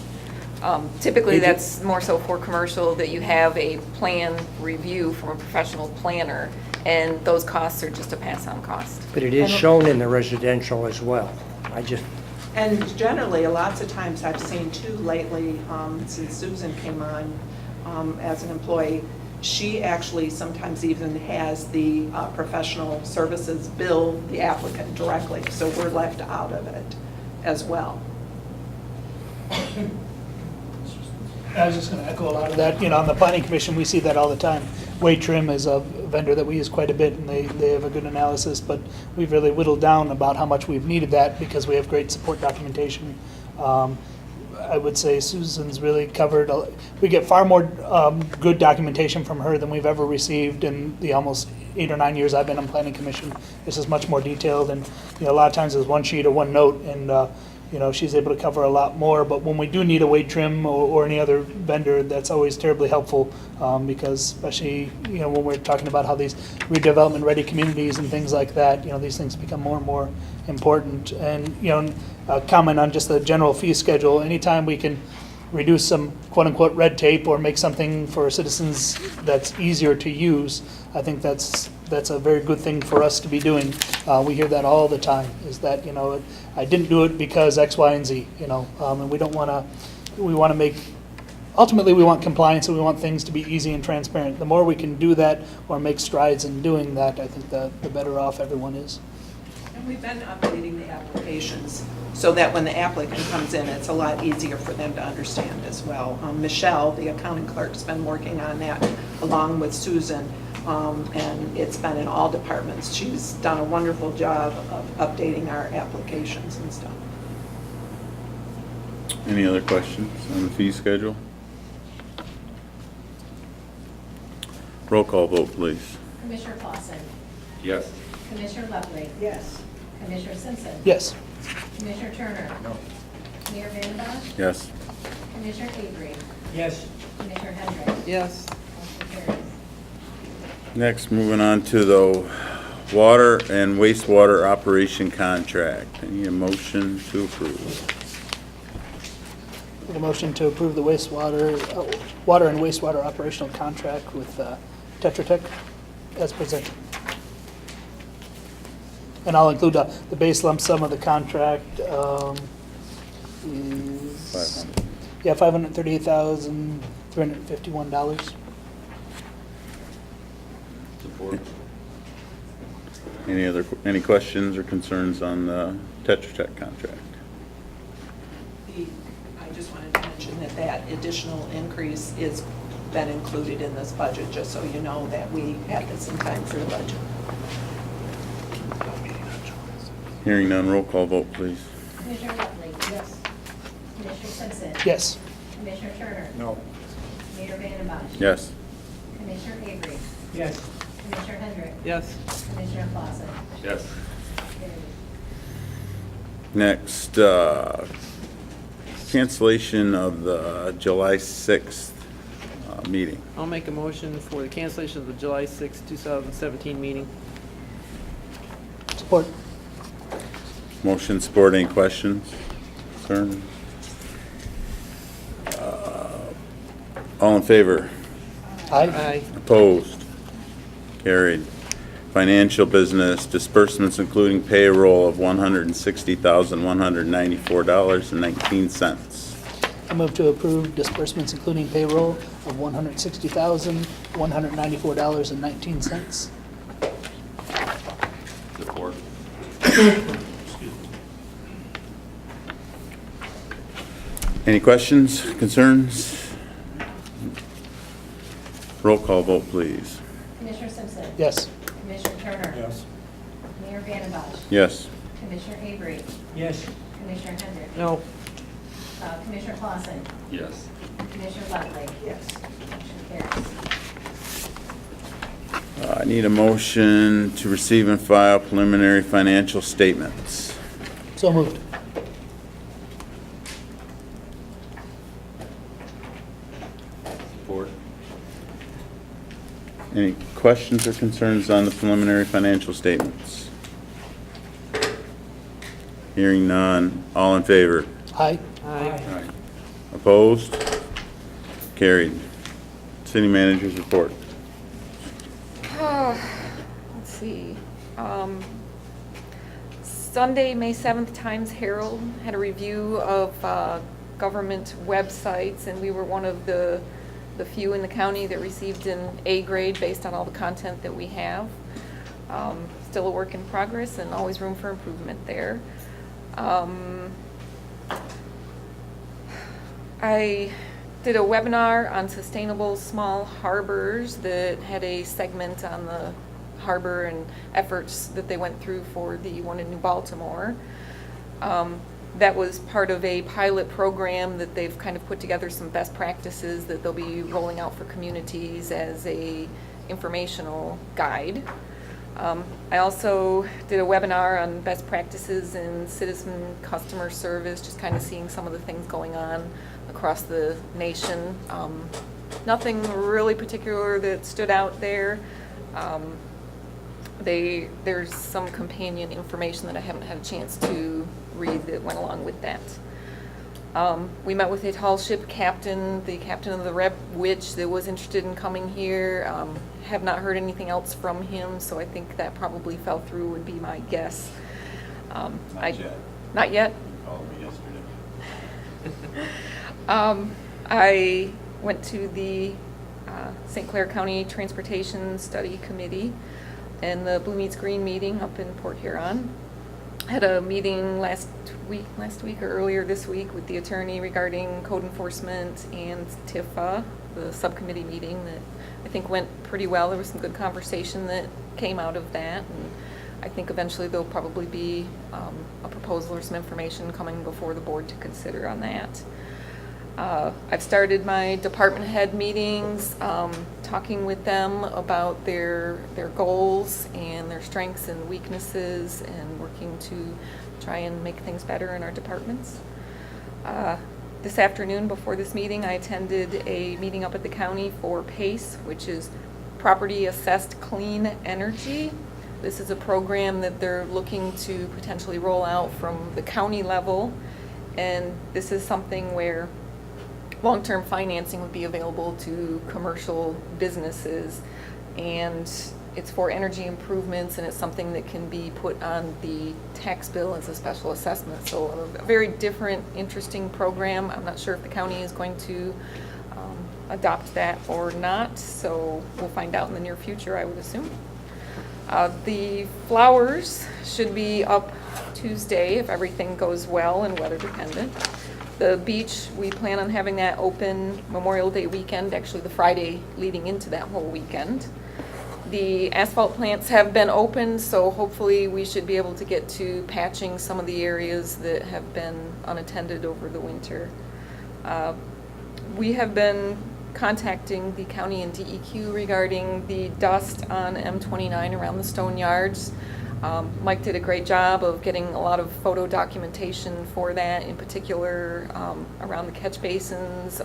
Typically, that's more so for commercial, that you have a plan review from a professional planner, and those costs are just a pass-on cost. But it is shown in the residential as well. And generally, lots of times I've seen too lately, since Susan came on as an employee, she actually sometimes even has the professional services bill the applicant directly, so we're left out of it as well. I was just going to echo a lot of that. You know, on the planning commission, we see that all the time. Wade Trim is a vendor that we use quite a bit, and they have a good analysis, but we've really whittled down about how much we've needed that because we have great support documentation. I would say Susan's really covered, we get far more good documentation from her than we've ever received in the almost 8 or 9 years I've been on planning commission. This is much more detailed, and you know, a lot of times there's one sheet or one note, and you know, she's able to cover a lot more. But when we do need a Wade Trim or any other vendor, that's always terribly helpful because especially, you know, when we're talking about how these redevelopment ready communities and things like that, you know, these things become more and more important. And, you know, comment on just the general fee schedule. Anytime we can reduce some quote unquote red tape or make something for citizens that's easier to use, I think that's a very good thing for us to be doing. We hear that all the time, is that, you know, I didn't do it because X, Y, and Z, you know, and we don't want to, we want to make ultimately, we want compliance and we want things to be easy and transparent. The more we can do that or make strides in doing that, I think the better off everyone is. And we've been updating the applications so that when the applicant comes in, it's a lot easier for them to understand as well. Michelle, the accounting clerk's been working on that along with Susan, and it's been in all departments. She's done a wonderful job of updating our applications and stuff. Any other questions on the fee schedule? Roll call vote, please. Commissioner Clausen. Yes. Commissioner Levely. Yes. Commissioner Simpson. Yes. Commissioner Turner. No. Mayor Van Bosch. Yes. Commissioner Avery. Yes. Commissioner Hendrick. Yes. Motion carries. Next, moving on to the water and wastewater operation contract. I need a motion to approve. Make a motion to approve the water and wastewater operational contract with Tetra Tech as presented. And I'll include the base lump sum of the contract is, 500. yeah, $538,351. Support. Any questions or concerns on the Tetra Tech contract? I just wanted to mention that that additional increase is been included in this budget, just so you know that we had this in time for the budget. Hearing none, roll call vote, please. Commissioner Levely. Yes. Commissioner Simpson. Yes. Commissioner Turner. No. Mayor Van Bosch. Yes. Commissioner Avery. Yes. Commissioner Hendrick. Yes. Commissioner Clausen. Yes. Carries. Next, cancellation of the July 6th meeting. I'll make a motion for the cancellation of the July 6, 2017 meeting. Support. Motion, support, any questions, concerns? All in favor? Aye. Aye. Opposed? Carried. Financial business disbursements including payroll of $160,194.19. I move to approve disbursements including payroll of $160,194.19. Support. Any questions, concerns? Roll call vote, please. Commissioner Simpson. Yes. Commissioner Turner. Yes. Mayor Van Bosch. Yes. Commissioner Avery. Yes. Commissioner Hendrick. No. Commissioner Clausen. Yes. Commissioner Levely. Yes. Motion carries. I need a motion to receive and file preliminary financial statements. So moved. Support. Any questions or concerns on the preliminary financial statements? Hearing none, all in favor? Aye. Aye. Opposed? Carried. City managers report. Let's see. Sunday, May 7th, Times Herald had a review of government websites, and we were one of the few in the county that received an A grade based on all the content that we have. Still a work in progress and always room for improvement there. I did a webinar on sustainable small harbors that had a segment on the harbor and efforts that they went through for the one in New Baltimore. That was part of a pilot program that they've kind of put together some best practices that they'll be rolling out for communities as a informational guide. I also did a webinar on best practices in citizen customer service, just kind of seeing some of the things going on across the nation. Nothing really particular that stood out there. There's some companion information that I haven't had a chance to read that went along with that. We met with a tall ship captain, the captain of the Rep Witch, that was interested in coming here. Have not heard anything else from him, so I think that probably fell through would be my guess. Not yet. Not yet? You called me yesterday. I went to the St. Clair County Transportation Study Committee and the Blue Meets Green meeting up in Port Huron. Had a meeting last week or earlier this week with the attorney regarding code enforcement and TIFA, the subcommittee meeting that I think went pretty well. There was some good conversation that came out of that, and I think eventually there'll probably be a proposal or some information coming before the board to consider on that. I've started my department head meetings, talking with them about their goals and their strengths and weaknesses, and working to try and make things better in our departments. This afternoon, before this meeting, I attended a meeting up at the county for PACE, which is Property Assessed Clean Energy. This is a program that they're looking to potentially roll out from the county level, and this is something where long-term financing would be available to commercial businesses, and it's for energy improvements, and it's something that can be put on the tax bill as a special assessment. So a very different, interesting program. I'm not sure if the county is going to adopt that or not, so we'll find out in the near future, I would assume. The flowers should be up Tuesday if everything goes well and weather dependent. The beach, we plan on having that open Memorial Day weekend, actually the Friday leading into that whole weekend. The asphalt plants have been opened, so hopefully we should be able to get to patching some of the areas that have been unattended over the winter. We have been contacting the county and DEQ regarding the dust on M29 around the stone yards. Mike did a great job of getting a lot of photo documentation for that, in particular around the catch basins,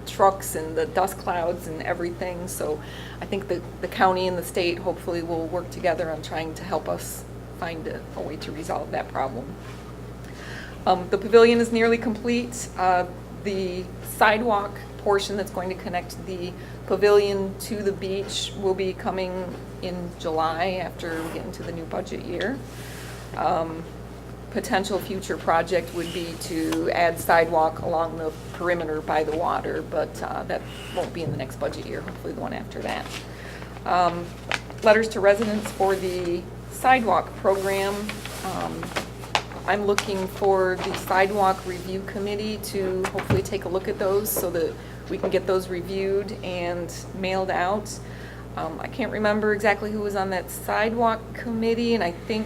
trucks and the dust clouds and everything. So I think the county and the state hopefully will work together on trying to help us find a way to resolve that problem. The pavilion is nearly complete. The sidewalk portion that's going to connect the pavilion to the beach will be coming in July after we get into the new budget year. Potential future project would be to add sidewalk along the perimeter by the water, but that won't be in the next budget year, hopefully the one after that. Letters to residents for the sidewalk program. I'm looking for the sidewalk review committee to hopefully take a look at those so that we can get those reviewed and mailed out. I can't remember exactly who was on that sidewalk committee, and I think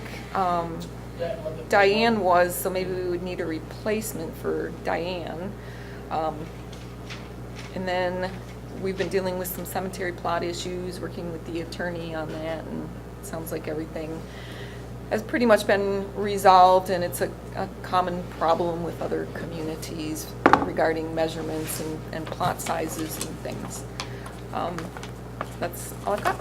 Diane was, so maybe we would need a replacement for Diane. And then we've been dealing with some cemetery plot issues, working with the attorney on that, and it sounds like everything has pretty much been resolved, and it's a common problem with other communities regarding measurements and plot sizes and things. That's all I've got.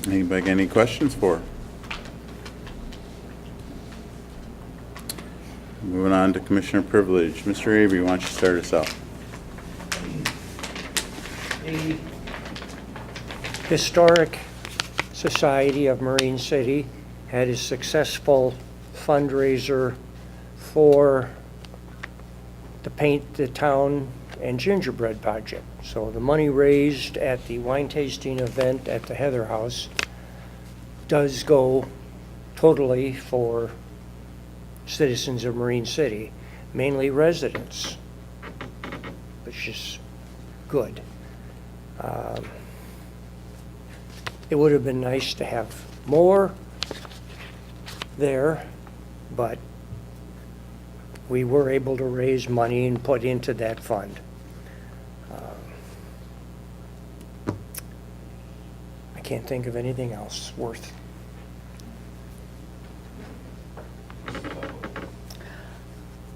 Anybody got any questions for? Moving on to Commissioner Privilege. Mr. Avery, why don't you start us out? The Historic Society of Marine City had a successful fundraiser for the Paint the Town and Gingerbread Project. So the money raised at the wine tasting event at the Heather House does go totally for citizens of Marine City, mainly residents, which is good. It would have been nice to have more there, but we were able to raise money and put into that fund. I can't think of anything else worth.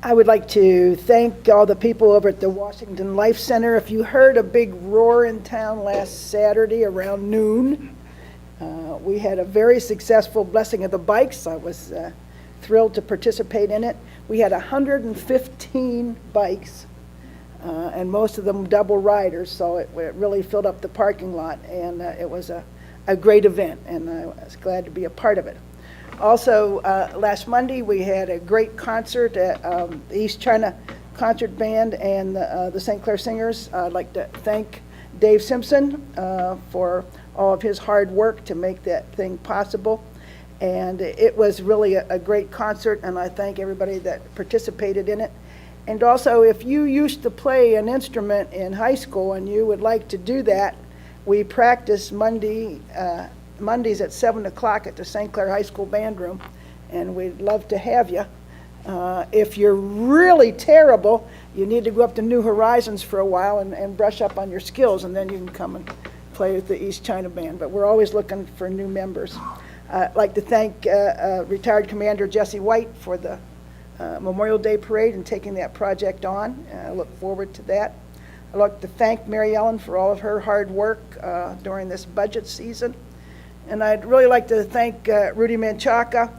I would like to thank all the people over at the Washington Life Center. If you heard a big roar in town last Saturday around noon, we had a very successful blessing of the bikes. I was thrilled to participate in it. We had 115 bikes, and most of them double riders, so it really filled up the parking lot, and it was a great event, and I was glad to be a part of it. Also, last Monday, we had a great concert at the East China Concert Band and the St. Clair Singers. I'd like to thank Dave Simpson for all of his hard work to make that thing possible. And it was really a great concert, and I thank everybody that participated in it. And also, if you used to play an instrument in high school and you would like to do that, we practice Mondays at 7 o'clock at the St. Clair High School Band Room, and we'd love to have you. If you're really terrible, you need to go up to New Horizons for a while and brush up on your skills, and then you can come and play with the East China Band. But we're always looking for new members. I'd like to thank retired Commander Jesse White for the Memorial Day Parade and taking that project on. I look forward to that. I'd like to thank Mary Ellen for all of her hard work during this budget season. And I'd really like to thank Rudy Menchaca.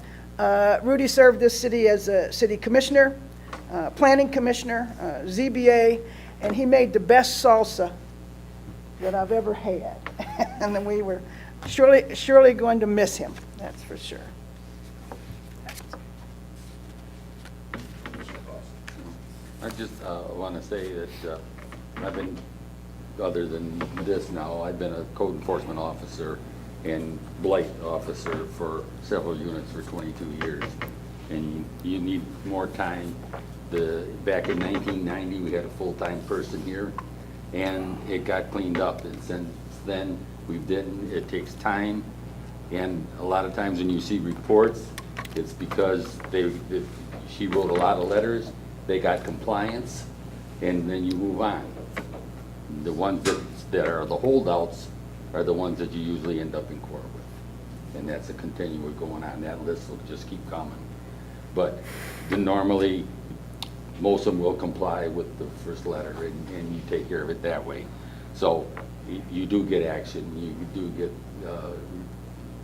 Rudy served this city as a city commissioner, planning commissioner, ZBA, and he made the best salsa that I've ever had. And then we were surely going to miss him, that's for sure. I just want to say that I've been, other than this now, I've been a code enforcement officer and blight officer for several units for 22 years. And you need more time. Back in 1990, we had a full-time person here, and it got cleaned up. And since then, it takes time. And a lot of times when you see reports, it's because she wrote a lot of letters, they got compliance, and then you move on. The ones that are the holdouts are the ones that you usually end up in court with. And that's a continual going on. That list will just keep coming. But normally, most of them will comply with the first letter, and you take care of it that way. So you do get action. You do get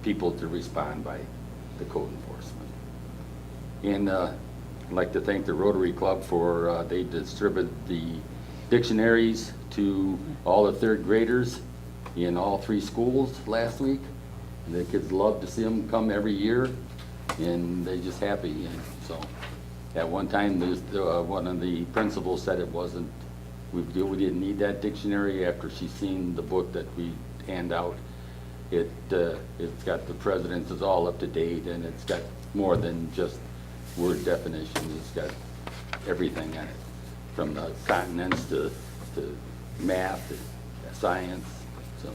people to respond by the code enforcement. And I'd like to thank the Rotary Club for, they distribute the dictionaries to all the third graders in all 3 schools last week. And the kids love to see them come every year, and they're just happy. And so at one time, one of the principals said it wasn't, we didn't need that dictionary. After she's seen the book that we hand out, it's got the presidents is all up to date, and it's got more than just word definitions. It's got everything in it, from the continents to math, to science. So,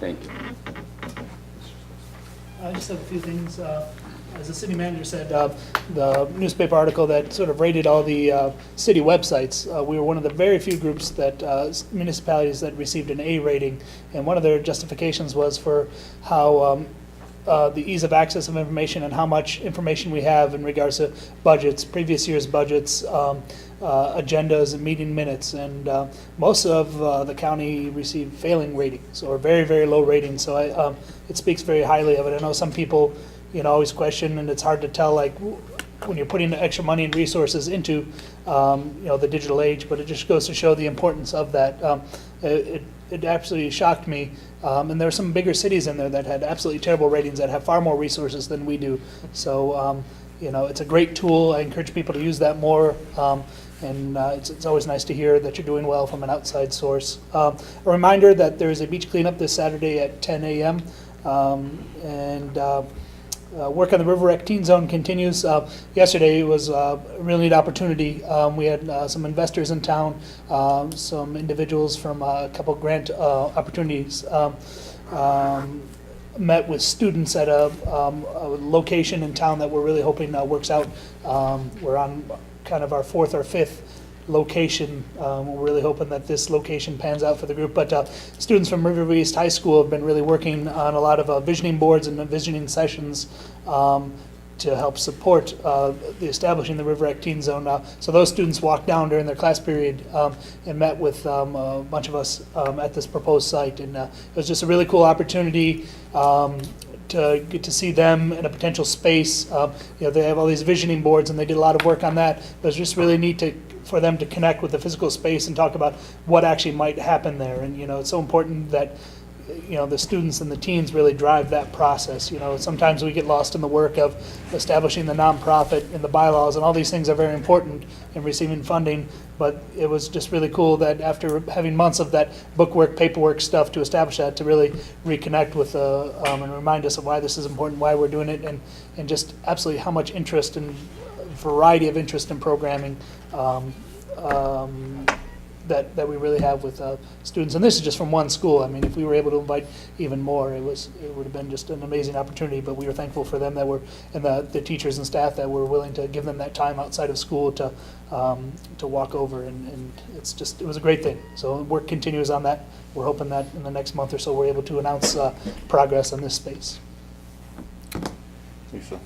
thank you. I just have a few things. As the city manager said, the newspaper article that sort of rated all the city websites, we were one of the very few groups that municipalities that received an A rating, and one of their justifications was for how the ease of access of information and how much information we have in regards to budgets, previous year's budgets, agendas and meeting minutes, and most of the county received failing ratings or very, very low ratings. So it speaks very highly of it. I know some people, always question, and it's hard to tell, like, when you're putting extra money and resources into, the digital age, but it just goes to show the importance of that. It absolutely shocked me. And there are some bigger cities in there that had absolutely terrible ratings that have far more resources than we do. So, it's a great tool. I encourage people to use that more. And it's always nice to hear that you're doing well from an outside source. A reminder that there is a beach cleanup this Saturday at 10 a.m. Work on the River Rec Teen Zone continues. Yesterday was a really neat opportunity. We had some investors in town, some individuals from a couple grant opportunities, met with students at a location in town that we're really hoping works out. We're on kind of our 4th or 5th location. We're really hoping that this location pans out for the group. But students from Riverview East High School have been really working on a lot of visioning boards and visioning sessions to help support the establishing the River Rec Teen Zone. So those students walked down during their class period and met with a bunch of us at this proposed site. And it was just a really cool opportunity to get to see them in a potential space. They have all these visioning boards, and they did a lot of work on that. But it's just really neat for them to connect with the physical space and talk about what actually might happen there. And it's so important that the students and the teens really drive that process. Sometimes we get lost in the work of establishing the nonprofit and the bylaws, and all these things are very important in receiving funding. But it was just really cool that after having months of that bookwork, paperwork stuff to establish that, to really reconnect with and remind us of why this is important, why we're doing it, and just absolutely how much interest and variety of interest in programming that we really have with students. And this is just from one school. I mean, if we were able to invite even more, it would have been just an amazing opportunity. But we were thankful for them and the teachers and staff that were willing to give them that time outside of school to walk over. And it was a great thing. So work continues on that. We're hoping that in the next month or so we're able to announce progress on this space. Lisa?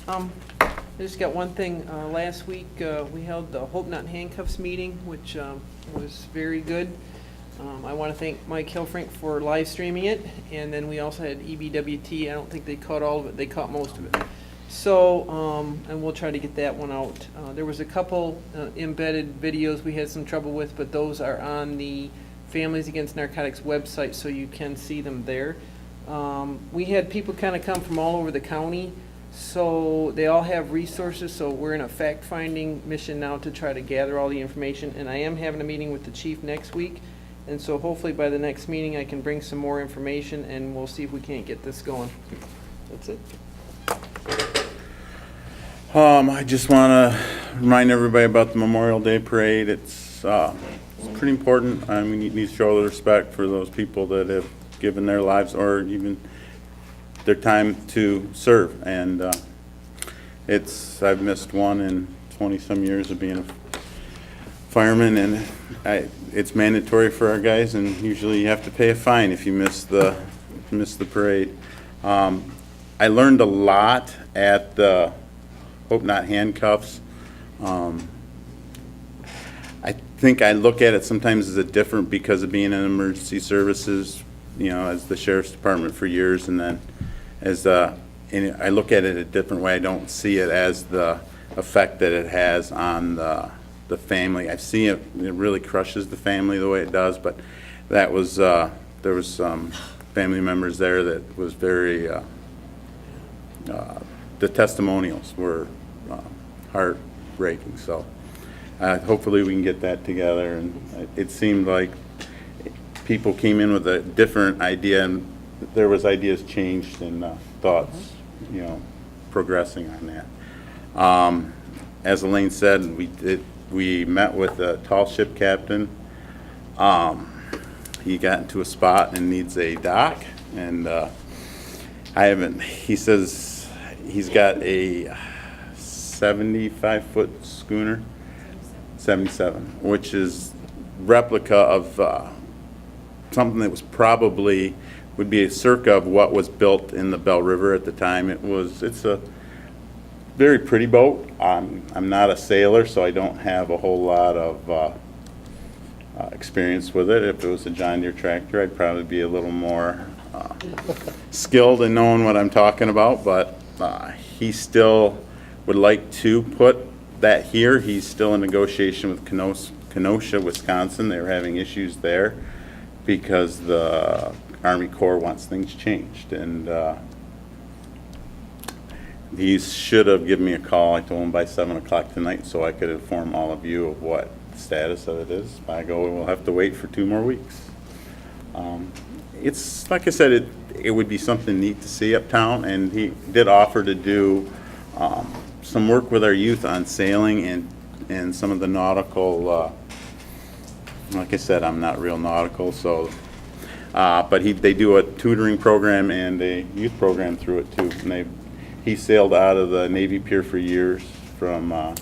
I just got one thing. Last week, we held the Hope Not Handcuffs meeting, which was very good. I want to thank Mike Hilfrink for live streaming it. And then we also had EBWT. I don't think they caught all of it. They caught most of it. So, and we'll try to get that one out. There was a couple embedded videos we had some trouble with, but those are on the Families Against Narcotics website, so you can see them there. We had people kind of come from all over the county. So they all have resources, so we're in a fact-finding mission now to try to gather all the information. And I am having a meeting with the chief next week, and so hopefully by the next meeting I can bring some more information, and we'll see if we can't get this going. That's it. I just want to remind everybody about the Memorial Day Parade. It's pretty important. I mean, you need to show the respect for those people that have given their lives or even their time to serve, and I've missed one in 20-some years of being a fireman, and it's mandatory for our guys, and usually you have to pay a fine if you miss the parade. I learned a lot at the Hope Not Handcuffs. I think I look at it sometimes as a different because of being in emergency services, as the sheriff's department for years, and then and I look at it a different way. I don't see it as the effect that it has on the family. I see it really crushes the family the way it does, but that was, there was some family members there that was very, the testimonials were heartbreaking. So hopefully we can get that together. And it seemed like people came in with a different idea, and there was ideas changed and thoughts, progressing on that. As Elaine said, we met with the tall ship captain. He got into a spot and needs a dock, and he says he's got a 75-foot schooner, 77, which is replica of something that was probably would be a circa of what was built in the Bell River at the time. It's a very pretty boat. I'm not a sailor, so I don't have a whole lot of experience with it. If it was a John Deere tractor, I'd probably be a little more skilled in knowing what I'm talking about, but he still would like to put that here. He's still in negotiation with Kenosha, Wisconsin. They were having issues there because the Army Corps wants things changed, and he should have given me a call. I told him by 7 o'clock tonight so I could inform all of you of what the status of it is. We'll have to wait for 2 more weeks. It's, like I said, it would be something neat to see uptown, and he did offer to do some work with our youth on sailing and some of the nautical, like I said, I'm not real nautical, so but they do a tutoring program and a youth program through it too. And he sailed out of the Navy Pier for years from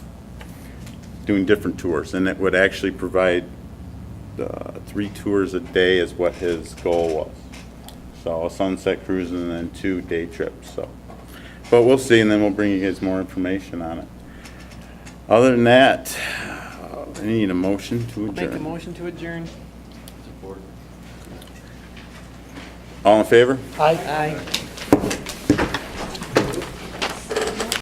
doing different tours, and it would actually provide 3 tours a day is what his goal was. So a sunset cruise and then 2 day trips. So, but we'll see, and then we'll bring you guys more information on it. Other than that, I need a motion to adjourn. Make a motion to adjourn. All in favor? Aye. Aye.